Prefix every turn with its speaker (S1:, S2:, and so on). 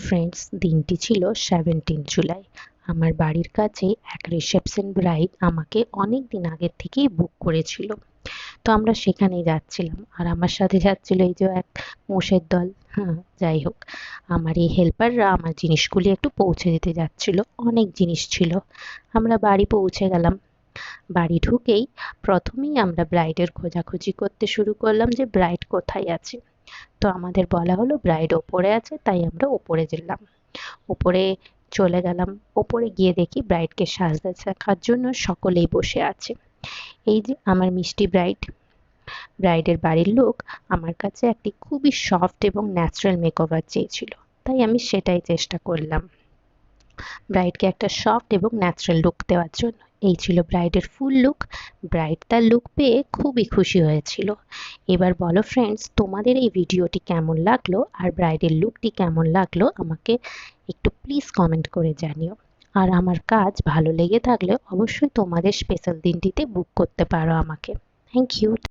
S1: Friends, দিনটি ছিল 17 জুলাই। আমার বাড়ির কাছে এক রিসেপশন ব্রাইড আমাকে অনেক দিন আগের থেকেই বুক করেছিল। তো আমরা সেখানেই যাচ্ছিলাম, আর আমার সাথে যাচ্ছিল এই যে এক মোষের দল। হ্যাঁ, যাই হোক, আমার এই হেল্পাররা আমার জিনিসগুলি একটু পৌঁছে দিতে যাচ্ছিল। অনেক জিনিস ছিল। আমরা বাড়ি পৌঁছে গেলাম। বাড়ি ঢুকেই প্রথমেই আমরা ব্রাইডের খোঁজাখুঁজি করতে শুরু করলাম যে ব্রাইড কোথায় আছে। তো আমাদের বলা হলো ব্রাইড ওপরে আছে, তাই আমরা ওপরে গেলাম। ওপরে চলে গেলাম। ওপরে গিয়ে দেখি ব্রাইডকে সাজতে দেখার জন্য সকলেই বসে আছে। এই যে আমার মিষ্টি ব্রাইড। ব্রাইডের বাড়ির লোক আমার কাছে একটি খুবই সফট এবং ন্যাচারাল মেকওভার চেয়েছিল, তাই আমি সেটাই চেষ্টা করলাম ব্রাইডকে একটা সফট এবং ন্যাচারাল লুক দেওয়ার জন্য। এই ছিল ব্রাইডের ফুল লুক। ব্রাইড তার লুক পেয়ে খুবই খুশি হয়েছিল। এবার বলো ফ্রেন্ডস, তোমাদের এই ভিডিওটি কেমন লাগলো আর ব্রাইডের লুকটি কেমন লাগলো আমাকে একটু প্লিজ কমেন্ট করে জানিও। আর আমার কাজ ভালো লেগে থাকলে অবশ্যই তোমাদের স্পেশাল দিনটিতে বুক করতে পারো আমাকে। Thank you.